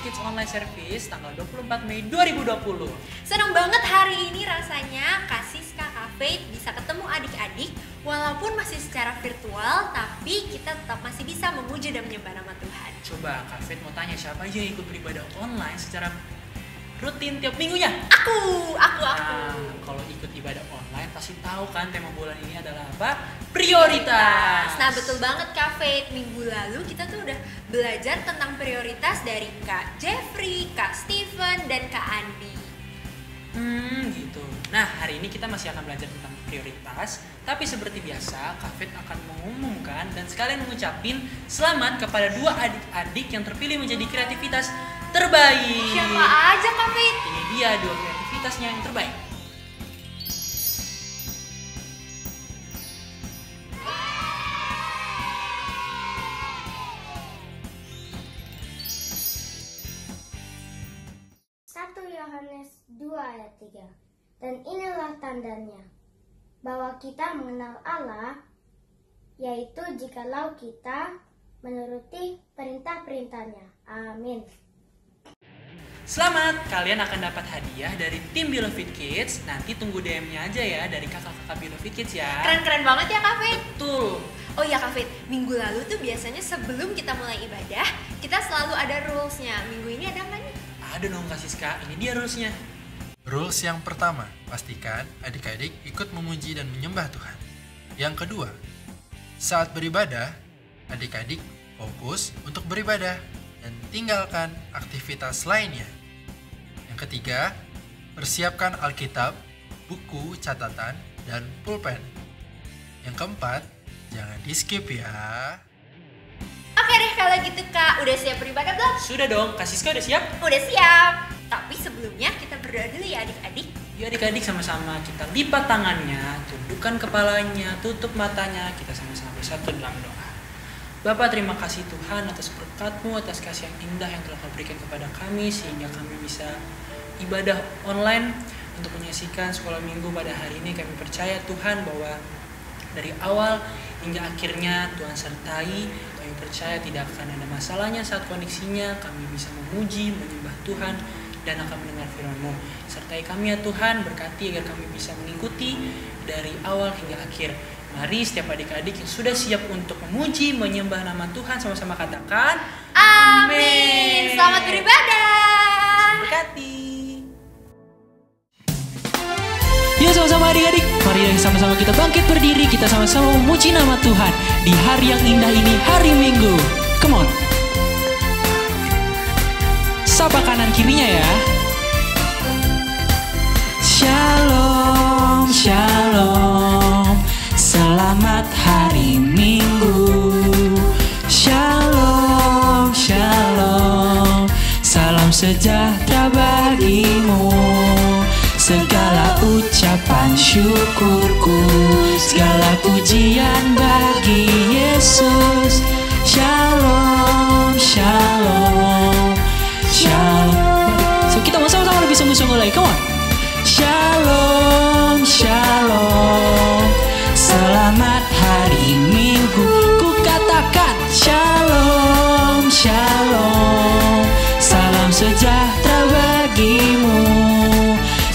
Kids Online Service tanggal 24 Mei 2020. Senang banget hari ini rasanya Kasiska Cafe bisa ketemu adik-adik walaupun masih secara virtual, tapi kita tetap masih bisa memuji dan menyembah nama Tuhan. Coba Kak Fit mau tanya siapa aja yang ikut beribadah online secara rutin tiap minggunya? Aku. Nah, kalau ikut ibadah online pasti tahu kan tema bulan ini adalah apa? Prioritas. Nah betul banget Kak Faith, minggu lalu kita tuh udah belajar tentang prioritas dari Kak Jeffrey, Kak Steven, dan Kak Andi. Gitu. Nah hari ini kita masih akan belajar tentang prioritas, tapi seperti biasa Kak Fit akan mengumumkan dan sekalian mengucapin selamat kepada dua adik-adik yang terpilih menjadi kreativitas terbaik. Siapa aja Kak Faith? Ini dia dua kreativitasnya yang terbaik. Yohanes 2 ayat 3. Dan inilah tandanya bahwa kita mengenal Allah, yaitu jikalau kita menuruti perintah-perintahnya. Amin. Selamat, kalian akan dapat hadiah dari tim Beloved Kids. Nanti tunggu DM-nya aja ya dari kakak-kakak Beloved Kids ya. Keren-keren banget ya Kak Faith. Betul. Oh iya Kak Faith, minggu lalu tuh biasanya sebelum kita mulai ibadah, kita selalu ada rules-nya. Minggu ini ada nggak nih? Ada dong Kak Siska, ini dia rules-nya. Rules yang pertama, pastikan adik-adik ikut memuji dan menyembah Tuhan. Yang kedua, saat beribadah, adik-adik fokus untuk beribadah dan tinggalkan aktivitas lainnya. Yang ketiga, persiapkan Alkitab, buku, catatan, dan pulpen. Yang keempat, jangan di-skip ya. Oke deh kalau gitu Kak, udah siap beribadah belum? Sudah dong, Kak Siska udah siap? Udah siap. Tapi sebelumnya kita berdoa dulu ya adik-adik. Yuk adik-adik sama-sama kita lipat tangannya, tundukkan kepalanya, tutup matanya, kita sama-sama bersatu dalam doa. Bapak terima kasih Tuhan atas berkat-Mu, atas kasih yang indah yang telah Kau berikan kepada kami sehingga kami bisa ibadah online untuk menyaksikan sekolah minggu pada hari ini. Kami percaya Tuhan bahwa dari awal hingga akhirnya Tuhan sertai. Kami percaya tidak akan ada masalahnya saat koneksinya. Kami bisa memuji, menyembah Tuhan dan akan mendengar firman-Mu. Sertai kami ya Tuhan, berkati agar kami bisa mengikuti dari awal hingga akhir. Mari setiap adik-adik yang sudah siap untuk memuji, menyembah nama Tuhan sama-sama katakan Amin. Selamat beribadah. Berkati. Yuk sama-sama adik-adik, mari sama-sama kita bangkit berdiri, kita sama-sama memuji nama Tuhan di hari yang indah ini, hari Minggu. Come on. Sapa kanan kirinya ya. Shalom, shalom. Selamat hari Minggu. Shalom, shalom. Salam sejahtera bagimu. Segala ucapan syukurku, segala pujian bagi Yesus. Shalom, shalom, shalom. So kita mau sama-sama lebih sungguh-sungguh lagi, come on. Shalom, shalom. Selamat hari Minggu. Ku katakan shalom, shalom. Salam sejahtera bagimu.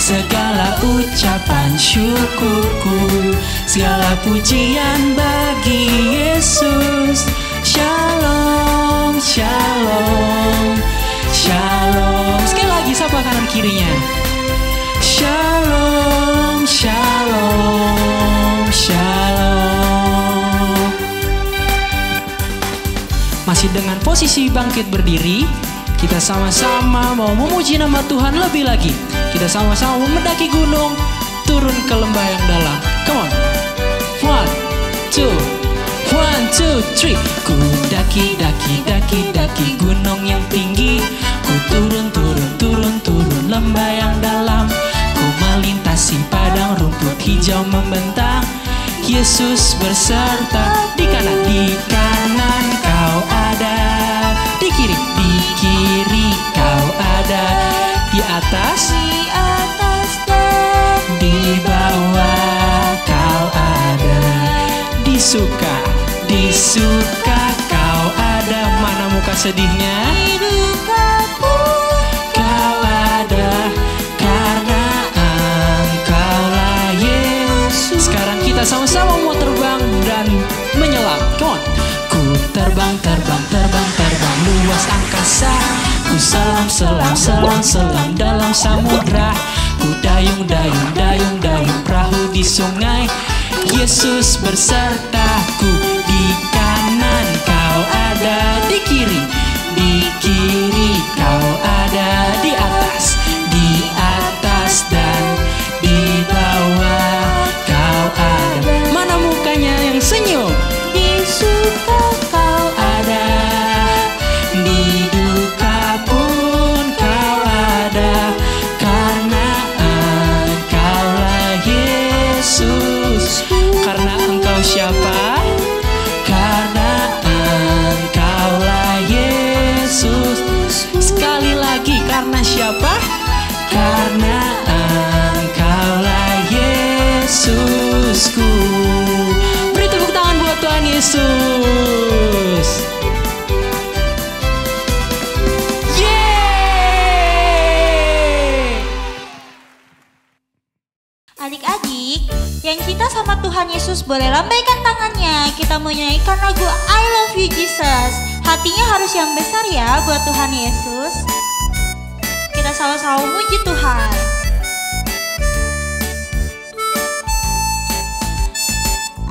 Segala ucapan syukurku, segala pujian bagi Yesus. Shalom, shalom, shalom. Sekali lagi sapa kanan kirinya. Shalom, shalom, shalom. Masih dengan posisi bangkit berdiri, kita sama-sama mau memuji nama Tuhan lebih lagi. Kita sama-sama mendaki gunung, turun ke lembah yang dalam. Come on. 1, 2, 1, 2, 3. Ku daki gunung yang tinggi. Ku turun lembah yang dalam. Ku melintasi padang rumput hijau membentang. Yesus berserta di kanan kau ada. Di kiri kau ada. Di atas dan di bawah kau ada. Di suka kau ada. Mana muka sedihnya? Di dukaku Kita sama-sama mau terbang dan menyelam. Come on. Ku terbang, terbang, terbang, terbang luas angkasa. Ku selam, selam, selam, selam dalam samudra. Ku dayung, dayung, dayung, dayung perahu di sungai. Yesus bersertaku. Di kanan kau ada, di kiri kau ada, di atas dan di bawah kau ada. Mana mukanya yang senyum? Di suka kau ada, di duka pun kau ada, karena Engkaulah Yesus. Karena Engkau siapa? Karena Engkaulah Yesus. Sekali lagi, karena siapa? Karena Engkaulah Yesusku. Beri tepuk tangan buat Tuhan Yesus. Yeay! Adik-adik, yang cinta sama Tuhan Yesus boleh lambaikan tangannya. Kita mau nyanyikan lagu I Love You Jesus. Hatinya harus yang besar ya buat Tuhan Yesus. Kita sama-sama muji Tuhan.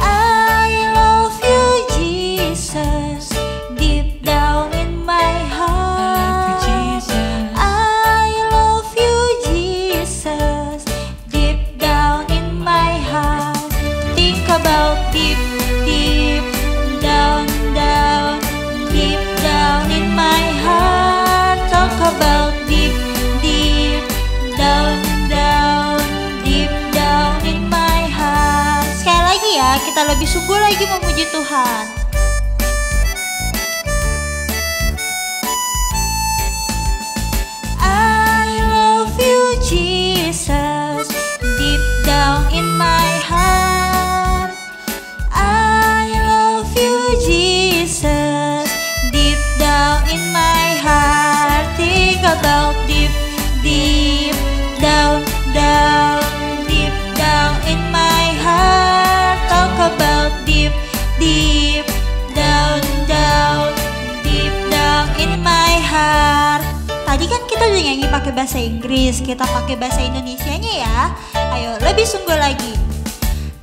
I love you Jesus, deep down in my heart. I love you Jesus, deep down in my heart. Think about deep, deep down, down, deep down in my heart. Talk about deep, deep down, down, deep down in my heart. Sekali lagi ya, kita lebih sungguh lagi memuji Tuhan. I love you Jesus, deep down in my heart. I love you Jesus, deep down in my heart. Think about deep, deep down, down, deep down in my heart. Talk about deep, deep down, down, deep down in my heart. Tadi kan kita udah nyanyi pakai bahasa Inggris, kita pakai bahasa Indonesianya ya. Ayo lebih sungguh lagi.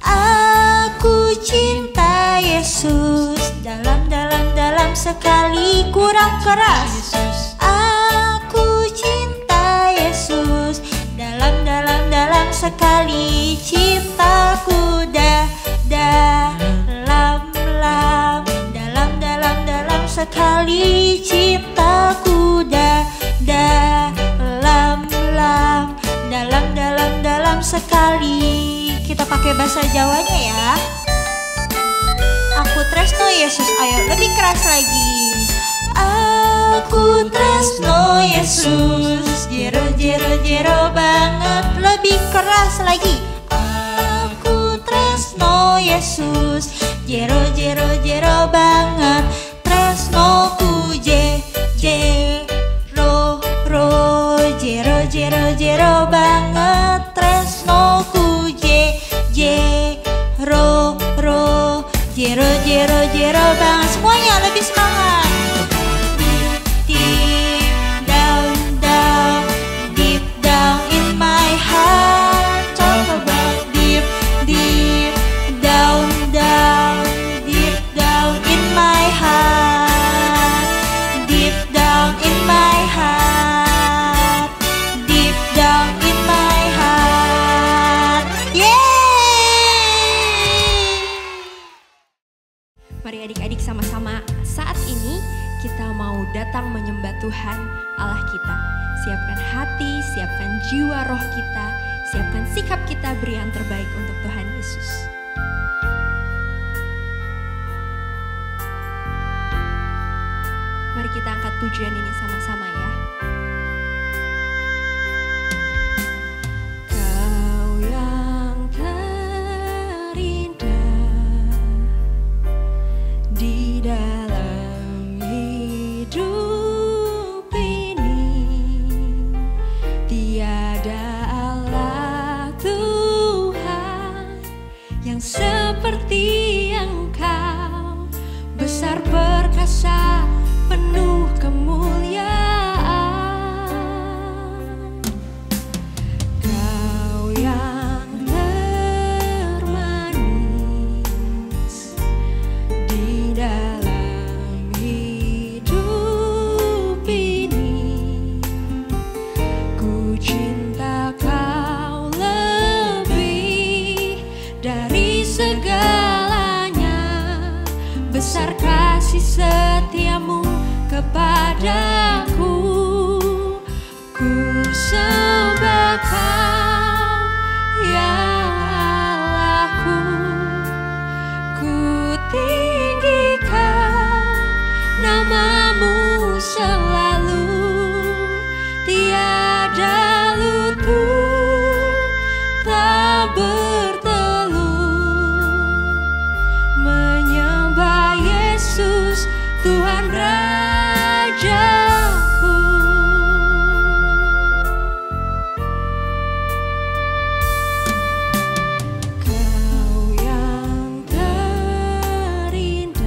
Aku cinta Yesus, dalam, dalam, dalam sekali, kurang keras. Aku cinta Yesus, dalam, dalam, dalam sekali, cintaku dalam, dalam, dalam, dalam sekali, cintaku dalam, dalam, dalam sekali. Kita pakai bahasa Jawanya ya. Aku tresno Yesus, ayo lebih keras lagi. Aku tresno Yesus, jero, jero, jero banget. Lebih keras lagi. Aku tresno Yesus, jero, jero, jero banget. Tresnoku jero, jero, jero, jero banget. Tresnoku jero, jero, jero, jero banget. Semuanya lebih semangat. Deep down, down, deep down in my heart. Talk about deep, deep down, down, deep down in my heart. Deep down in my heart. Deep down in my heart. Yeay! Mari adik-adik sama-sama saat ini kita mau datang menyembah Tuhan Allah kita. Siapkan hati, siapkan jiwa roh kita, siapkan sikap kita, beri yang terbaik untuk Tuhan Yesus. Mari kita angkat pujian ini sama-sama ya. Kau yang terindah di dalam hidup ini, tiada Allah Tuhan yang besar kasih setiamu kepadaku. Ku sembah Kau ya Allahku, ku tinggikan namamu selalu, tiada lutut tak bertelut, menyembah Yesus Tuhan Rajaku. Kau yang terindah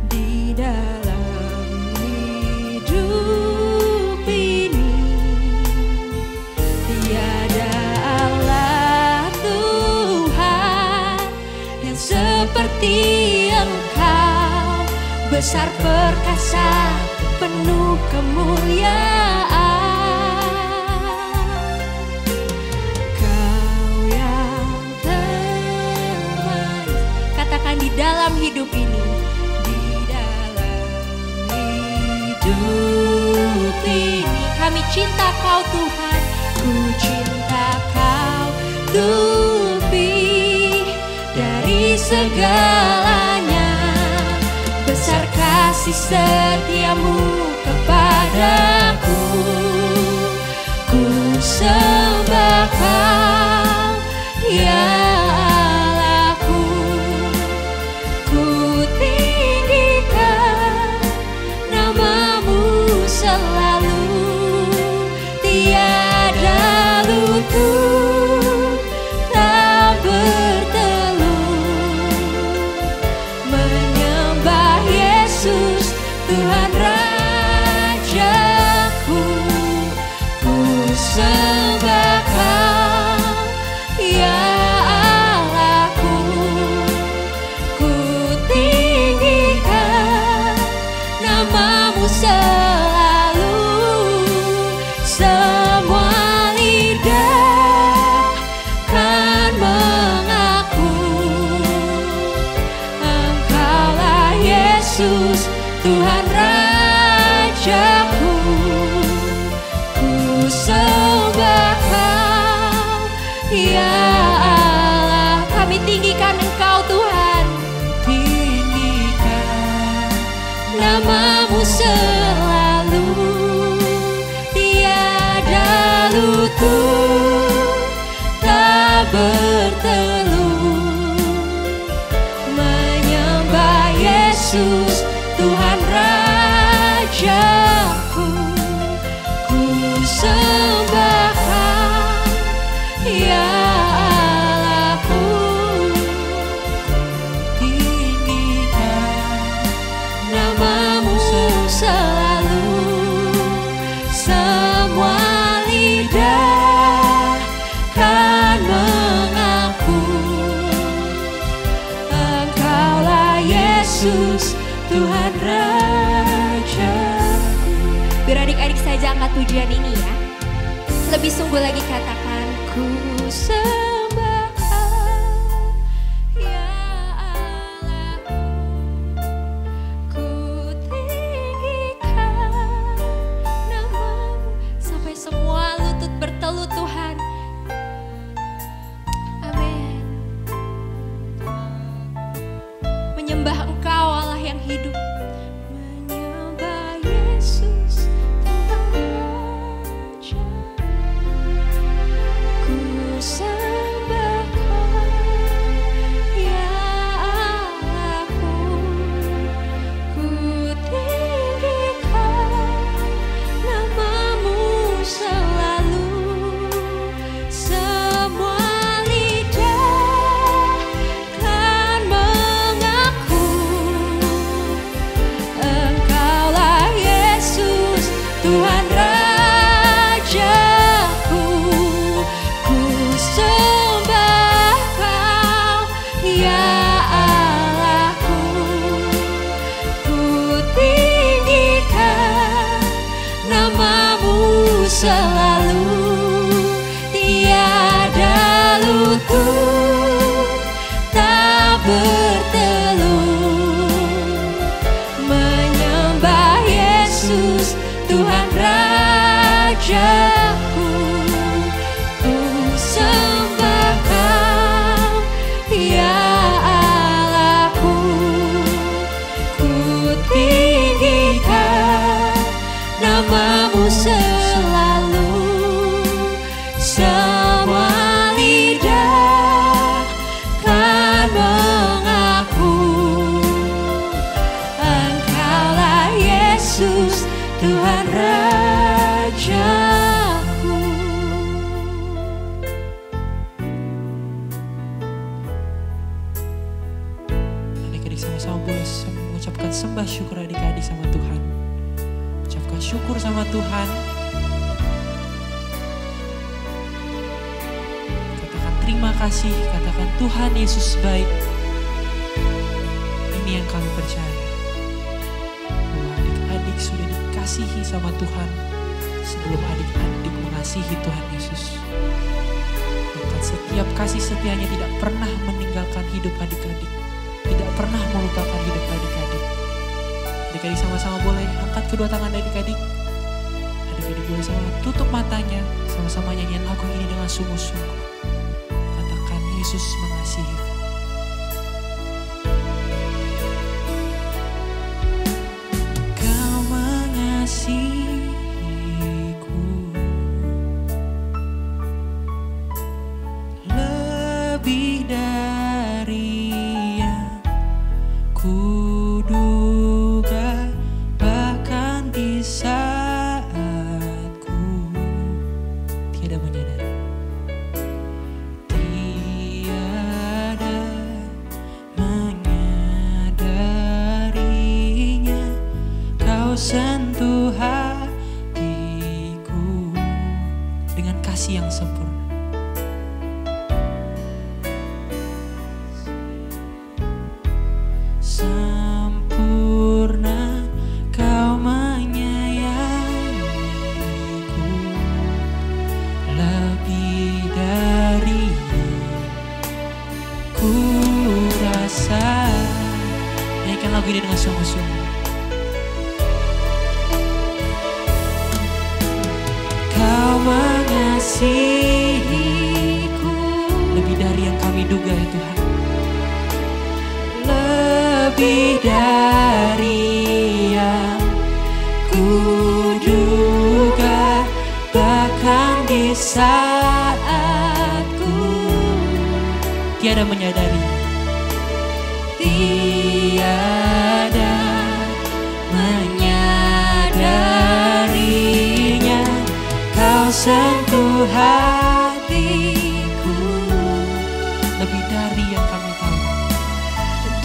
di dalam hidup ini, tiada Allah Tuhan yang seperti Engkau, besar perkasa penuh kemuliaan. Kau yang termanis, katakan di dalam hidup ini, di dalam hidup ini kami cinta Kau Tuhan, ku cinta Kau lebih dari segalanya. Besar kasih setiamu kepadaku, ku sembah Kau ya Allahku, ku tinggikan namamu selalu, tiada lutut tak bertelut, menyembah Yesus Tuhan Rajaku. Ku sembah Kau ya Allahku, ku tinggikan namamu selalu, semua lidah kan mengaku Engkaulah Yesus Tuhan Rajaku. Ku sembah Kau ya Allah, kami tinggikan Engkau Tuhan, tinggikan namamu selalu, tiada lutut tak bertelut, menyembah Yesus Tuhan Rajaku. Ku sembah Kau ya Allahku, tinggikan namamu selalu, semua lidah kan mengaku Engkaulah Yesus Tuhan Rajaku. Biar adik-adik saja angkat pujian ini ya. Lebih sungguh lagi katakan, ku sembah Kau ya Allahku, ku tinggikan namamu, sampai semua lutut bertelut Tuhan. Amin. Menyembah Engkau Allah yang hidup, menyembah Yesus Tuhan Raja. Ku sembah Kau ya Allahku, ku tinggikan namamu selalu, semua lidah kan mengaku Engkaulah Yesus Tuhan Rajaku. Ku sembah Kau ya Allahku, ku tinggikan namamu selalu, tiada lutut tak bertelut, Mari sama-sama boleh mengucapkan sembah syukur adik-adik sama Tuhan. Ucapkan syukur sama Tuhan. Katakan terima kasih, katakan Tuhan Yesus baik. Ini yang kami percaya, bahwa adik-adik sudah dikasihi sama Tuhan sebelum adik-adik mengasihi Tuhan Yesus. Maka setiap kasih setianya tidak pernah meninggalkan hidup adik-adik, tidak pernah melupakan hidup adik-adik. Adik-adik sama-sama boleh angkat kedua tangan adik-adik. Adik-adik boleh sama tutup matanya, sama-sama nyanyian lagu ini dengan sungguh-sungguh. Katakan Yesus mengasihi. Kau mengasihiku lebih dari yang kuduga, bahkan di saat ku tiada menyadari, tiada menyadarinya, kau sentuh hatiku dengan kasih yang sempurna. Sempurna kau menyayangiku lebih dari yang ku rasa. Nyanyikan lagu ini dengan sungguh-sungguh. Kau mengasihiku lebih dari yang kami duga ya Tuhan. Lebih dari yang kuduga, bahkan di saat ku tiada menyadari, tiada menyadarinya, kau sentuh hatiku lebih dari yang kami tahu.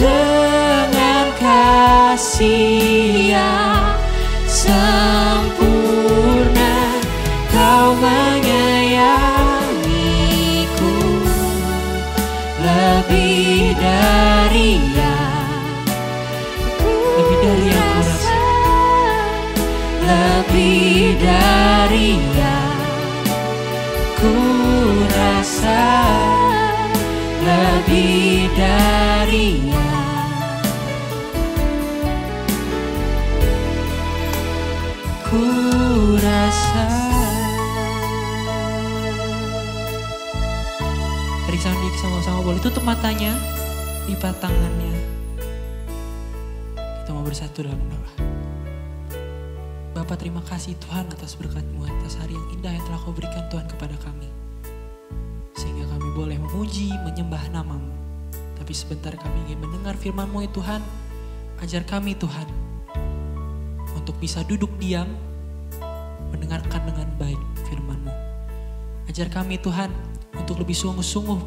Dengan kasih yang sempurna kau menyayangiku lebih dari yang ku rasa, lebih dari yang ku rasa, lebih dari yang ku rasa. Dari Sandi sama-sama boleh tutup matanya, lipat tangannya. Kita mau bersatu dalam doa. Bapa, terima kasih Tuhan atas berkat-Mu, atas hari yang indah yang telah Kau berikan Tuhan kepada kami. Sehingga kami boleh memuji, menyembah nama-Mu. Tapi sebentar kami ingin mendengar firman-Mu ya Tuhan. Ajar kami Tuhan untuk bisa duduk diam, mendengarkan dengan baik firman-Mu. Ajar kami Tuhan untuk lebih sungguh-sungguh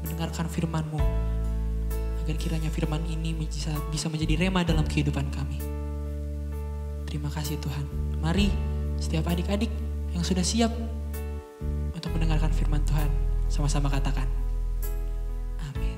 mendengarkan firman-Mu, agar kiranya firman ini bisa menjadi rema dalam kehidupan kami. Terima kasih Tuhan. Mari setiap adik-adik yang sudah siap untuk mendengarkan firman Tuhan, sama-sama katakan amin.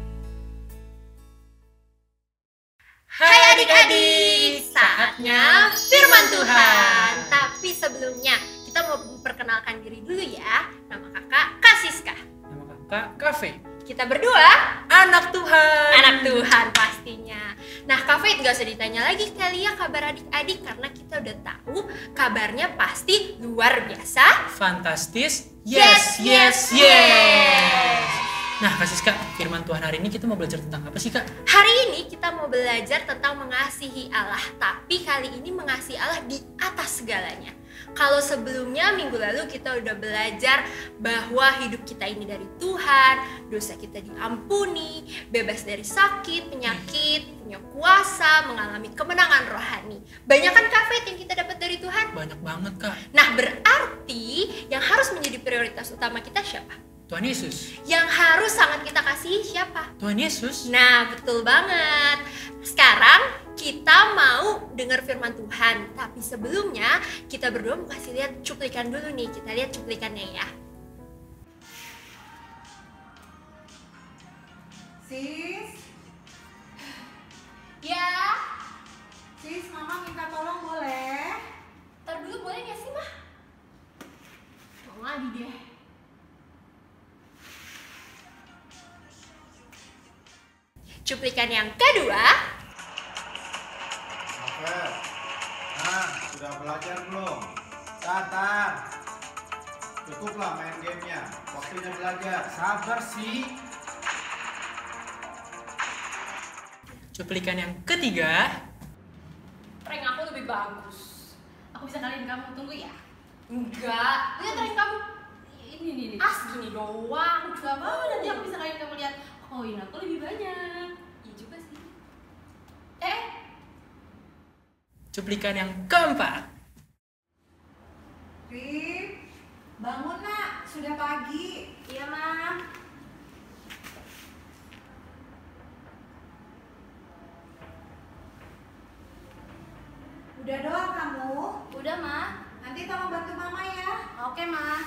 Hai adik-adik, saatnya firman Tuhan. Tapi sebelumnya kita mau memperkenalkan diri dulu ya. Nama kakak Kasiska. Nama kakak Kafe. Kita berdua Anak Tuhan. anak Tuhan pastinya. Nah Kak Faith gak usah ditanya lagi kali ya kabar adik-adik, karena kita udah tahu kabarnya pasti luar biasa, Fantastis. Yes, yes, yes. Nah Kak Siska, firman Tuhan hari ini kita mau belajar tentang apa sih Kak? Hari ini kita mau belajar tentang mengasihi Allah, tapi kali ini mengasihi Allah di atas segalanya. Kalau sebelumnya minggu lalu kita udah belajar bahwa hidup kita ini dari Tuhan, dosa kita diampuni, bebas dari sakit, penyakit, punya kuasa, mengalami kemenangan rohani. Banyak kan Kak Faith yang kita dapat dari Tuhan? Banyak banget Kak. Nah berarti yang harus menjadi prioritas utama kita siapa? Tuhan Yesus. Yang harus sangat kita kasihi siapa? Tuhan Yesus. Nah, betul banget. Sekarang kita mau dengar firman Tuhan. Tapi sebelumnya kita berdua mau kasih lihat cuplikan dulu nih. Kita lihat cuplikannya ya. Sis, Ya, sis, mama minta tolong boleh? ntar dulu boleh gak sih, Mah? Mau lagi deh. Cuplikan yang kedua. Novel, nah sudah belajar belum? Tatar, cukuplah main gamenya, waktunya belajar. Sabar sih. Cuplikan yang ketiga. Prank aku lebih bagus. Aku bisa kalian kamu, tunggu ya. Enggak, lihat tren kamu. Ini nih. Gini doang. Gak apa-apa, nanti aku bisa kalian kamu lihat. Koin aku lebih banyak. Iya juga sih. Cuplikan yang keempat. Rip, bangun nak, sudah pagi. Iya, Ma. Udah doa kamu? Udah, Ma. Nanti tolong bantu mama ya. Oke, Ma.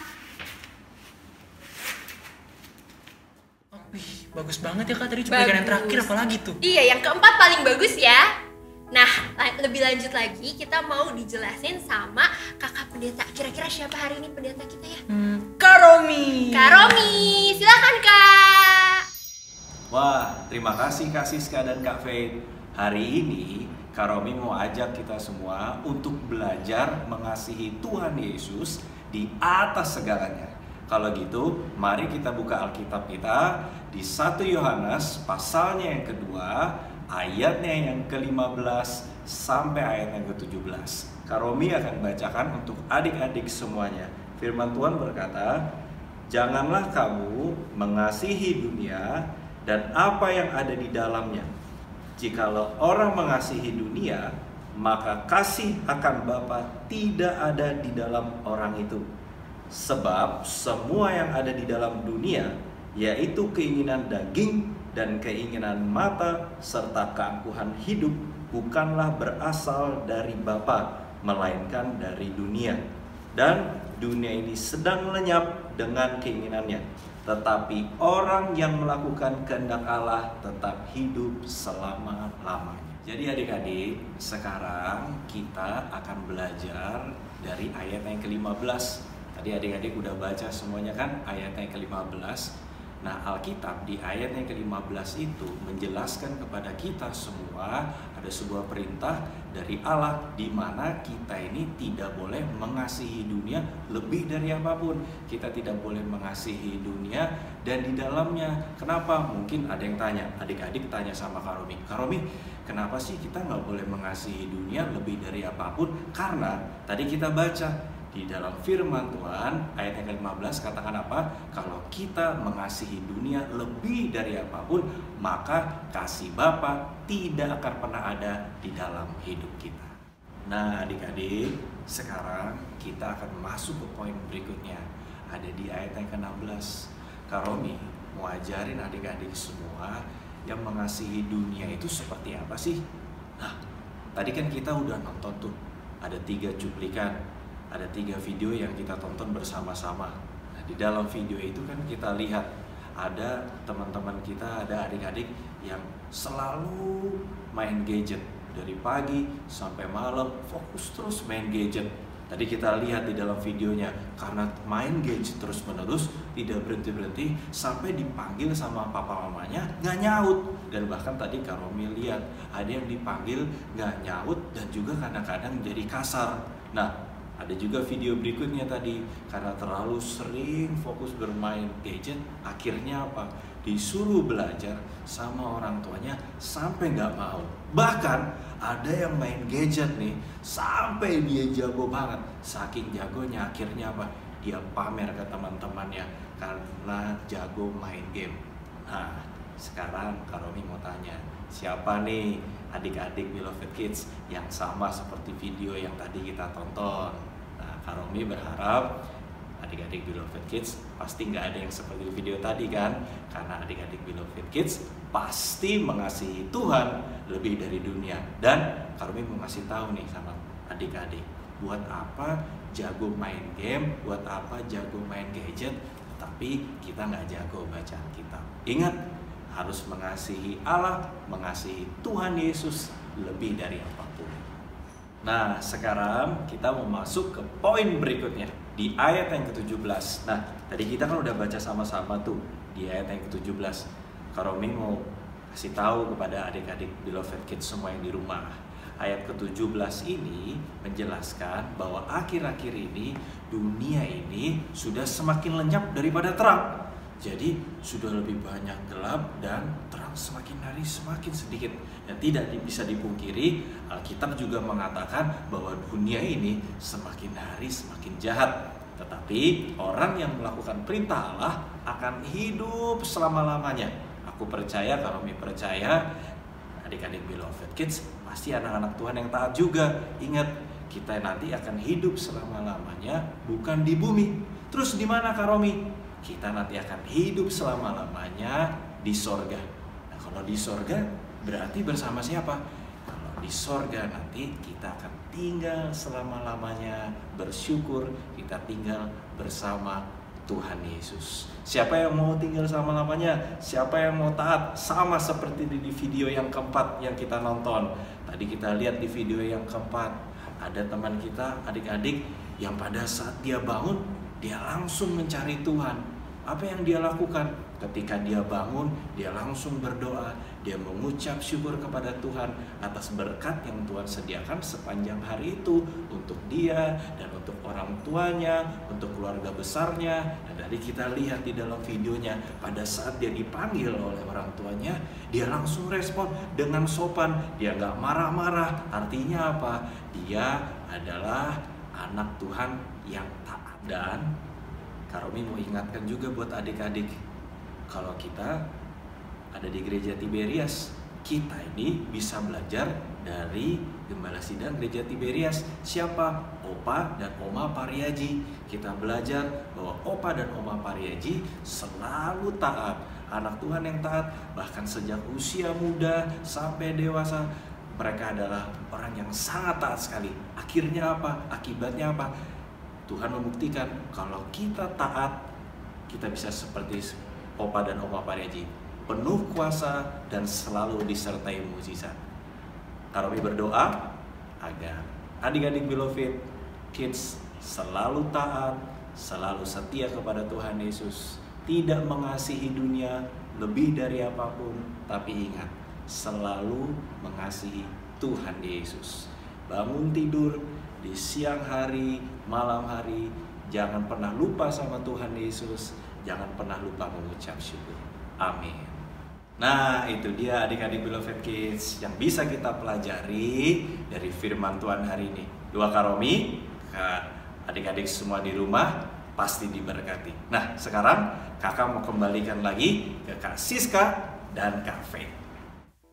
Wih, bagus banget ya Kak tadi cuplikan yang terakhir, apalagi tuh? Iya, yang keempat paling bagus ya. Nah, lebih lanjut lagi kita mau dijelasin sama kakak pendeta. Kira-kira siapa hari ini pendeta kita ya? Kak Romi. Kak Romi, silakan Kak. Wah, terima kasih Kak Siska dan Kak Faith. Hari ini Kak Romi mau ajak kita semua untuk belajar mengasihi Tuhan Yesus di atas segalanya. Kalau gitu, mari kita buka Alkitab kita di 1 Yohanes pasalnya yang kedua, ayatnya yang ke-15 sampai ayat yang ke-17. Kak Romi akan bacakan untuk adik-adik semuanya. Firman Tuhan berkata, "Janganlah kamu mengasihi dunia dan apa yang ada di dalamnya. Jikalau orang mengasihi dunia, maka kasih akan Bapa tidak ada di dalam orang itu. Sebab semua yang ada di dalam dunia, yaitu keinginan daging dan keinginan mata serta keangkuhan hidup, bukanlah berasal dari Bapa, melainkan dari dunia. Dan dunia ini sedang lenyap dengan keinginannya. Tetapi orang yang melakukan kehendak Allah tetap hidup selama-lamanya." Jadi adik-adik, sekarang kita akan belajar dari ayat yang ke-15. Tadi adik-adik udah baca semuanya kan ayat yang ke-15. Nah, Alkitab di ayat yang ke-15 itu menjelaskan kepada kita semua ada sebuah perintah dari Allah di mana kita ini tidak boleh mengasihi dunia lebih dari apapun. Kita tidak boleh mengasihi dunia dan di dalamnya. Kenapa? Mungkin ada yang tanya, adik-adik tanya sama Kak Romi, "Kak Romi, kenapa sih kita nggak boleh mengasihi dunia lebih dari apapun?" Karena tadi kita baca di dalam firman Tuhan ayat yang ke-15 katakan apa? Kalau kita mengasihi dunia lebih dari apapun, maka kasih Bapa tidak akan pernah ada di dalam hidup kita. Nah adik-adik, sekarang kita akan masuk ke poin berikutnya. Ada di ayat yang ke-16. Kak Romi mau ajarin adik-adik semua yang mengasihi dunia itu seperti apa sih? Nah, tadi kan kita udah nonton tuh, ada 3 cuplikan, ada 3 video yang kita tonton bersama-sama. Nah, di dalam video itu kan kita lihat ada teman-teman kita, ada adik-adik yang selalu main gadget dari pagi sampai malam, fokus terus main gadget. Tadi kita lihat di dalam videonya, karena main gadget terus-menerus, tidak berhenti-berhenti sampai dipanggil sama papa mamanya nggak nyaut. Dan bahkan tadi Kak Romi lihat ada yang dipanggil nggak nyaut dan juga kadang-kadang jadi kasar. Nah, ada juga video berikutnya tadi, karena terlalu sering fokus bermain gadget, akhirnya apa? Disuruh belajar sama orang tuanya sampai nggak mau. Bahkan ada yang main gadget nih sampai dia jago banget. Saking jagonya akhirnya apa? Dia pamer ke teman-temannya karena jago main game. Nah, sekarang Kak Romi mau tanya, siapa nih adik-adik Beloved Kids yang sama seperti video yang tadi kita tonton? Nah, Kak Romi berharap adik-adik Beloved Kids pasti nggak ada yang seperti video tadi kan? Karena adik-adik Beloved Kids pasti mengasihi Tuhan lebih dari dunia. Dan Karomi mau ngasih tahu nih sama adik-adik, buat apa jago main game, buat apa jago main gadget, tapi kita nggak jago baca Alkitab. Ingat, harus mengasihi Allah, mengasihi Tuhan Yesus lebih dari apapun. Nah, sekarang kita mau masuk ke poin berikutnya di ayat yang ke-17. Nah, tadi kita kan udah baca sama-sama tuh di ayat yang ke-17. Karomi mau kasih tahu kepada adik-adik Beloved Kids semua yang di rumah. Ayat ke-17 ini menjelaskan bahwa akhir-akhir ini dunia ini sudah semakin lenyap daripada terang. Jadi sudah lebih banyak gelap dan terang semakin hari semakin sedikit. Dan tidak bisa dipungkiri, Alkitab juga mengatakan bahwa dunia ini semakin hari semakin jahat. Tetapi orang yang melakukan perintah Allah akan hidup selama-lamanya. Aku percaya, Karomi percaya, adik-adik Beloved Kids pasti anak-anak Tuhan yang taat juga. Ingat, kita nanti akan hidup selama-lamanya bukan di bumi. Terus di mana Karomi? Kita nanti akan hidup selama-lamanya di sorga. Nah, kalau di sorga berarti bersama siapa? Kalau di sorga nanti kita akan tinggal selama-lamanya, bersyukur kita tinggal bersama Tuhan Yesus. Siapa yang mau tinggal selama-lamanya? Siapa yang mau taat? Sama seperti di video yang keempat yang kita nonton. Tadi kita lihat di video yang keempat, ada teman kita, adik-adik, yang pada saat dia bangun, dia langsung mencari Tuhan. Apa yang dia lakukan? Ketika dia bangun, dia langsung berdoa. Dia mengucap syukur kepada Tuhan atas berkat yang Tuhan sediakan sepanjang hari itu untuk dia dan untuk orang tuanya, untuk keluarga besarnya. Dan tadi kita lihat di dalam videonya, pada saat dia dipanggil oleh orang tuanya, dia langsung respon dengan sopan. Dia gak marah-marah. Artinya apa? Dia adalah anak Tuhan yang taat. Dan Karomi mau ingatkan juga buat adik-adik, kalau kita ada di gereja Tiberias, kita ini bisa belajar dari Gembala Sidang gereja Tiberias. Siapa? Opa dan Oma Pariaji. Kita belajar bahwa Opa dan Oma Pariaji selalu taat, anak Tuhan yang taat, bahkan sejak usia muda sampai dewasa. Mereka adalah orang yang sangat taat sekali. Akhirnya apa? Akibatnya apa? Tuhan membuktikan kalau kita taat, kita bisa seperti Opa dan Oma Pariaji, penuh kuasa dan selalu disertai mukjizat. Karomi berdoa agar adik-adik Beloved Kids selalu taat, selalu setia kepada Tuhan Yesus, tidak mengasihi dunia lebih dari apapun, tapi ingat, selalu mengasihi Tuhan Yesus. Bangun tidur di siang hari, malam hari, jangan pernah lupa sama Tuhan Yesus, jangan pernah lupa mengucap syukur. Amin. Nah, itu dia adik-adik Beloved Kids yang bisa kita pelajari dari firman Tuhan hari ini. Doa Karomi ke adik-adik semua di rumah pasti diberkati. Nah, sekarang kakak mau kembalikan lagi ke Kak Siska dan Kak Faith.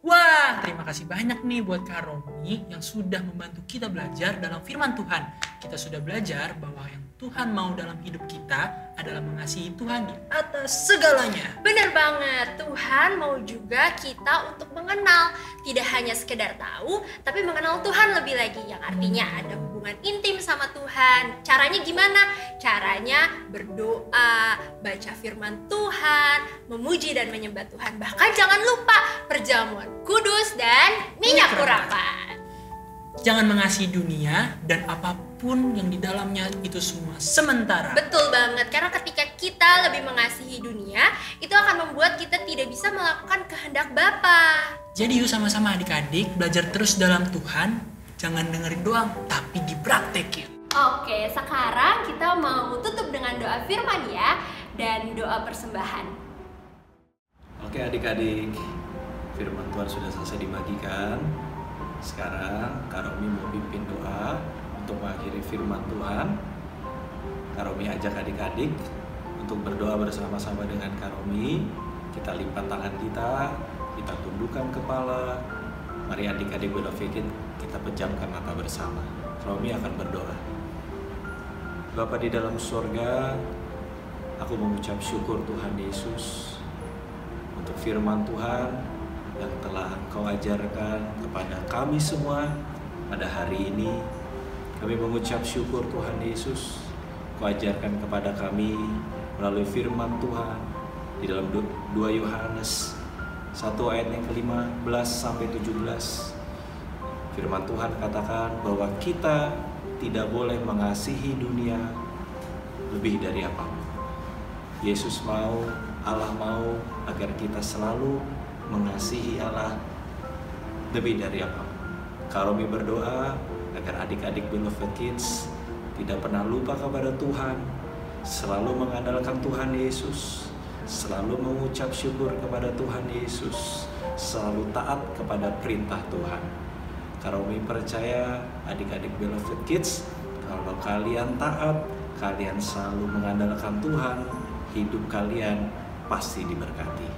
Wah, terima kasih banyak nih buat Kak Romi yang sudah membantu kita belajar dalam firman Tuhan. Kita sudah belajar bahwa yang Tuhan mau dalam hidup kita adalah mengasihi Tuhan di atas segalanya. Bener banget, Tuhan mau juga kita untuk mengenal. Tidak hanya sekedar tahu, tapi mengenal Tuhan lebih lagi. Yang artinya ada hubungan intim sama Tuhan. Caranya gimana? Caranya berdoa, baca firman Tuhan, memuji dan menyembah Tuhan. Bahkan jangan lupa perjamuan kudus dan minyak urapan. Jangan mengasihi dunia dan apapun yang di dalamnya itu semua sementara. Betul banget, karena ketika kita lebih mengasihi dunia, itu akan membuat kita tidak bisa melakukan kehendak Bapa. Jadi yuk sama-sama adik-adik belajar terus dalam Tuhan. Jangan dengerin doang, tapi dipraktekin. Oke, sekarang kita mau tutup dengan doa firman ya, dan doa persembahan. Oke adik-adik, firman Tuhan sudah selesai dibagikan. Sekarang Karomi mau pimpin doa untuk mengakhiri firman Tuhan. Karomi ajak adik-adik untuk berdoa bersama-sama dengan Karomi. Kita lipat tangan kita tundukkan kepala. Mari adik-adik Beloved Kids, kita pejamkan mata bersama. Karomi akan berdoa. Bapa di dalam surga, aku mengucap syukur Tuhan Yesus untuk firman Tuhan yang telah Engkau ajarkan kepada kami semua pada hari ini. Kami mengucap syukur Tuhan Yesus, Engkau ajarkan kepada kami melalui firman Tuhan di dalam 2 Yohanes 1 ayat yang ke-15 sampai 17. Firman Tuhan katakan bahwa kita tidak boleh mengasihi dunia lebih dari apapun. Yesus mau, Allah mau agar kita selalu mengasihi Allah lebih dari apapun. Karomi berdoa agar adik-adik Beloved Kids tidak pernah lupa kepada Tuhan, selalu mengandalkan Tuhan Yesus, selalu mengucap syukur kepada Tuhan Yesus, selalu taat kepada perintah Tuhan. Karomi percaya adik-adik Beloved Kids, kalau kalian taat, kalian selalu mengandalkan Tuhan, hidup kalian pasti diberkati.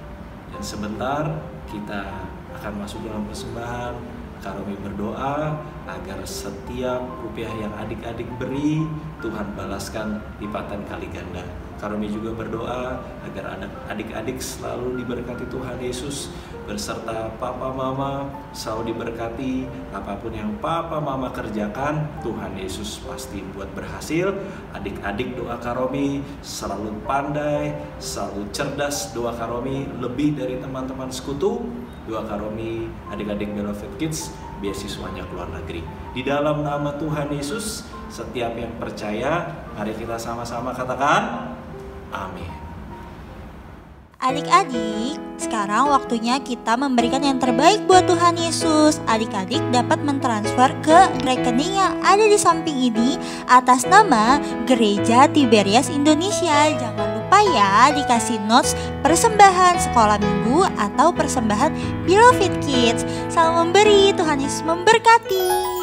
Dan sebentar kita akan masuk dalam persembahan. Karomi berdoa agar setiap rupiah yang adik-adik beri, Tuhan balaskan lipatan kali ganda. Karomi juga berdoa agar adik-adik selalu diberkati Tuhan Yesus, berserta papa mama selalu diberkati. Apapun yang papa mama kerjakan, Tuhan Yesus pasti buat berhasil. Adik-adik doa Karomi selalu pandai, selalu cerdas. Doa Karomi lebih dari teman-teman sekutu. Doa Karomi adik-adik Beloved Kids beasiswanya ke luar negeri. Di dalam nama Tuhan Yesus, setiap yang percaya, mari kita sama-sama katakan amin. Adik-adik, sekarang waktunya kita memberikan yang terbaik buat Tuhan Yesus. Adik-adik dapat mentransfer ke rekening yang ada di samping ini atas nama Gereja Tiberias Indonesia. Jangan lupa ya dikasih notes persembahan sekolah minggu atau persembahan Beloved Kids. Salam memberi, Tuhan Yesus memberkati.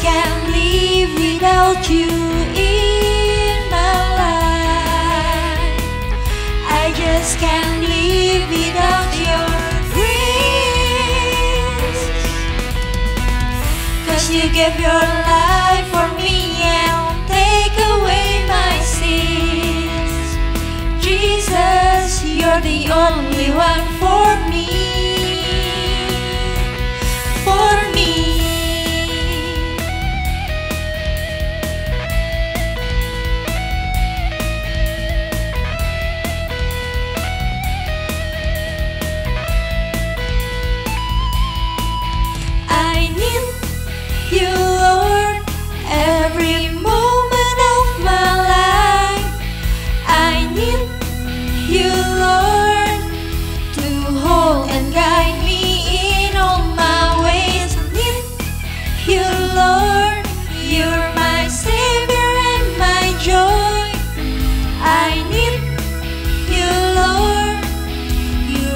Can't live without you in my life. I just can't live without your grace. 'Cause you gave your life for me and take away my sins. Jesus, you're the only one for me. For me. You, Lord, every moment of my life. I need you, Lord, to hold and guide me in all my ways. I need you, Lord, you're my Savior and my joy. I need you, Lord,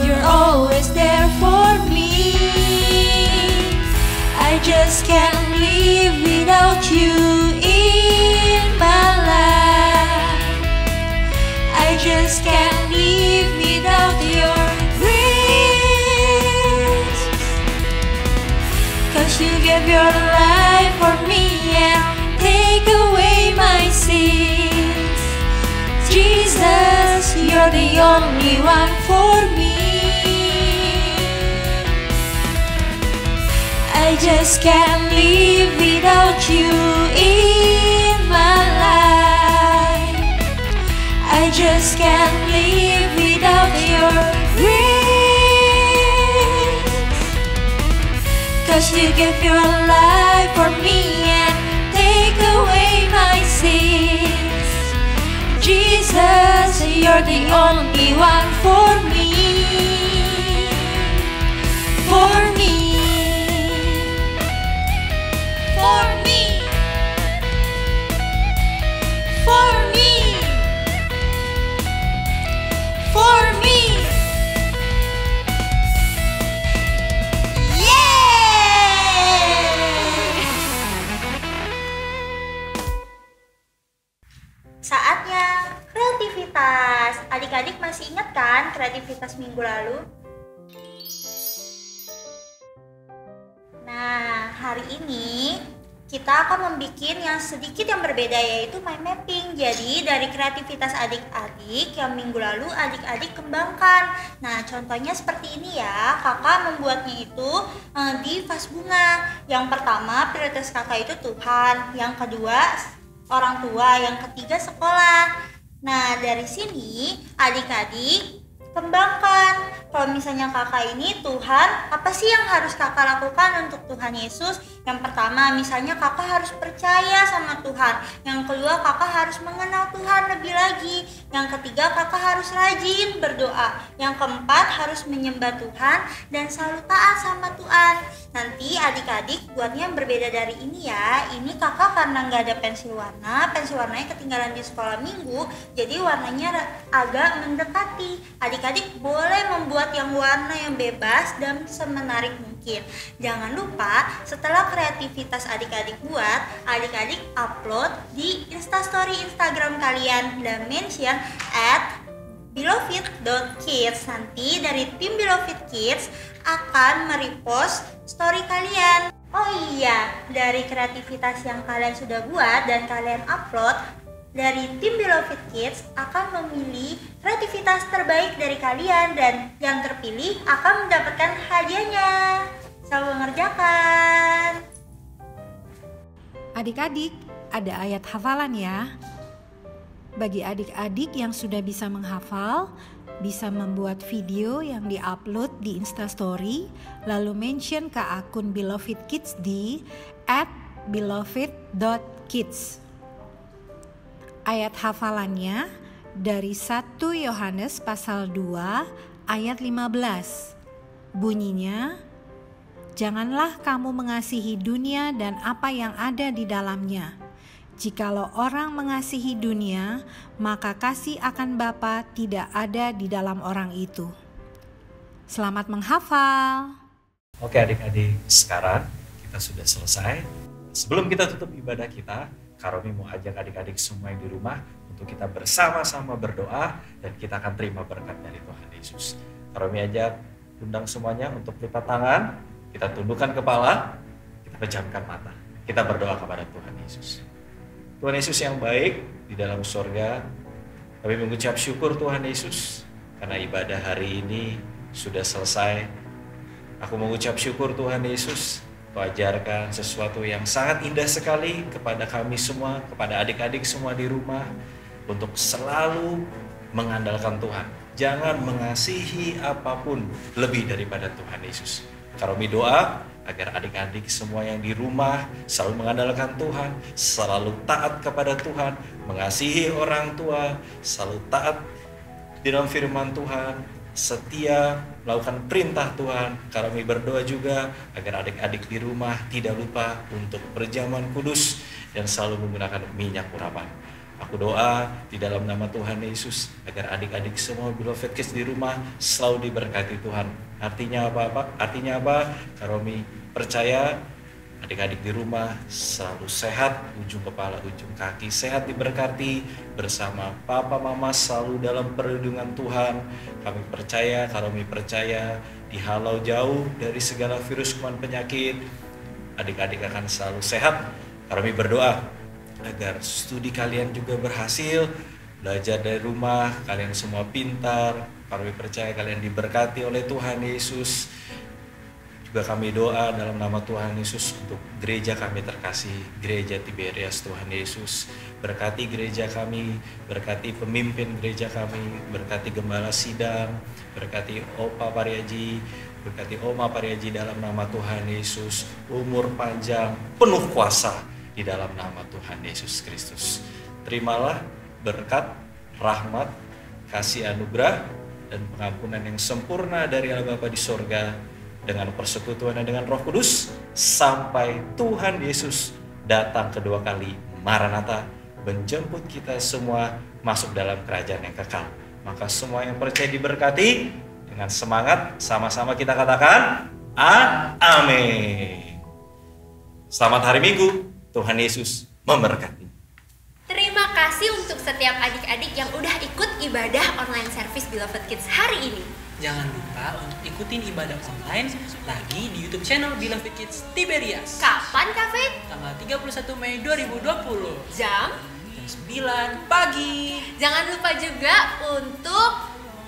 you're always there for me. I just can't live without you in my life. I just can't live without your grace. 'Cause you gave your life for me and take away my sins. Jesus, you're the only one for me. I just can't live without you in my life. I just can't live without your grace. 'cause you gave your life for me and take away my sins. Jesus, you're the only one for me. For me. For me. For me. For me. Saatnya kreativitas. Adik-adik masih ingat kan kreativitas minggu lalu? Nah, hari ini kita akan membuat yang sedikit yang berbeda, yaitu mind mapping. Jadi dari kreativitas adik-adik yang minggu lalu adik-adik kembangkan. Nah, contohnya seperti ini ya. Kakak membuatnya itu di vas bunga. Yang pertama prioritas kakak itu Tuhan, yang kedua orang tua, yang ketiga sekolah. Nah, dari sini adik-adik kembangkan. Kalau misalnya kakak ini Tuhan, apa sih yang harus kakak lakukan untuk Tuhan Yesus? Yang pertama, misalnya kakak harus percaya sama Tuhan. Yang kedua, kakak harus mengenal Tuhan lebih lagi. Yang ketiga, kakak harus rajin berdoa. Yang keempat, harus menyembah Tuhan dan selalu taat sama Tuhan. Nanti adik-adik buatnya yang berbeda dari ini ya. Ini kakak karena nggak ada pensil warnanya ketinggalan di sekolah minggu, jadi warnanya agak mendekati. Adik-adik boleh membuat yang warna yang bebas dan semenarik mungkin. Jangan lupa setelah kreativitas adik-adik buat, adik-adik upload di Instastory Instagram kalian dan mention @beloved.kids. Nanti dari tim Beloved Kids akan merepost story kalian. Oh iya, dari kreativitas yang kalian sudah buat dan kalian upload, dari tim Beloved Kids akan memilih kreativitas terbaik dari kalian dan yang terpilih akan mendapatkan hadiahnya. Selamat mengerjakan. Adik-adik, ada ayat hafalan ya. Bagi adik-adik yang sudah bisa menghafal, bisa membuat video yang diupload di Instastory, lalu mention ke akun Beloved Kids di @beloved.kids. Ayat hafalannya dari 1 Yohanes pasal 2 ayat 15. Bunyinya, janganlah kamu mengasihi dunia dan apa yang ada di dalamnya. Jikalau orang mengasihi dunia, maka kasih akan Bapa tidak ada di dalam orang itu. Selamat menghafal. Oke adik-adik, sekarang kita sudah selesai. Sebelum kita tutup ibadah kita, Karomi mau ajak adik-adik semua yang di rumah untuk kita bersama-sama berdoa dan kita akan terima berkat dari Tuhan Yesus. Karomi ajak undang semuanya untuk lipat tangan, kita tundukkan kepala, kita pejamkan mata. Kita berdoa kepada Tuhan Yesus. Tuhan Yesus yang baik di dalam surga, kami mengucap syukur Tuhan Yesus karena ibadah hari ini sudah selesai. Aku mengucap syukur Tuhan Yesus, Kau ajarkan sesuatu yang sangat indah sekali kepada kami semua, kepada adik-adik semua di rumah, untuk selalu mengandalkan Tuhan. Jangan mengasihi apapun lebih daripada Tuhan Yesus. Kami doa agar adik-adik semua yang di rumah selalu mengandalkan Tuhan, selalu taat kepada Tuhan, mengasihi orang tua, selalu taat di dalam firman Tuhan, setia melakukan perintah Tuhan. Kami berdoa juga agar adik-adik di rumah tidak lupa untuk berjamuan kudus dan selalu menggunakan minyak urapan. Aku doa di dalam nama Tuhan Yesus agar adik-adik semua Beloved Kids di rumah selalu diberkati Tuhan. Artinya apa? Artinya apa? Kami percaya adik-adik di rumah selalu sehat, ujung kepala, ujung kaki sehat, diberkati bersama papa mama selalu dalam perlindungan Tuhan. Kami percaya dihalau jauh dari segala virus kuman penyakit. Adik-adik akan selalu sehat. Kami berdoa agar studi kalian juga berhasil, belajar dari rumah, kalian semua pintar. Kami percaya kalian diberkati oleh Tuhan Yesus. Juga kami doa dalam nama Tuhan Yesus untuk gereja kami terkasih, gereja Tiberias Tuhan Yesus. Berkati gereja kami, berkati pemimpin gereja kami, berkati gembala sidang, berkati Opa Pariaji, berkati Oma Pariaji dalam nama Tuhan Yesus. Umur panjang, penuh kuasa di dalam nama Tuhan Yesus Kristus. Terimalah berkat, rahmat, kasih anugerah, dan pengampunan yang sempurna dari Allah Bapa di sorga, dengan persekutuan dengan Roh Kudus sampai Tuhan Yesus datang kedua kali, Maranatha, menjemput kita semua masuk dalam kerajaan yang kekal. Maka semua yang percaya diberkati, dengan semangat sama-sama kita katakan amin. Selamat hari Minggu, Tuhan Yesus memberkati. Terima kasih untuk setiap adik-adik yang udah ikut ibadah online service Beloved Kids hari ini. Jangan lupa untuk ikutin ibadah online lagi di YouTube channel Beloved Kids Tiberias. Kapan, Kak Faith? Tanggal 31 Mei 2020. Jam 9 pagi. Jangan lupa juga untuk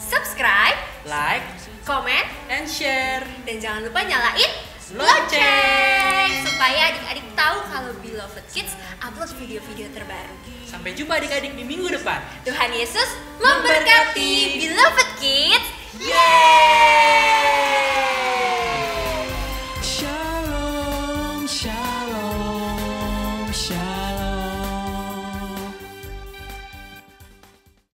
subscribe, like, comment, and share. Dan jangan lupa nyalain lonceng supaya adik-adik tahu kalau Beloved Kids upload video-video terbaru. Sampai jumpa adik-adik di minggu depan. Tuhan Yesus memberkati Beloved Kids. Yeay!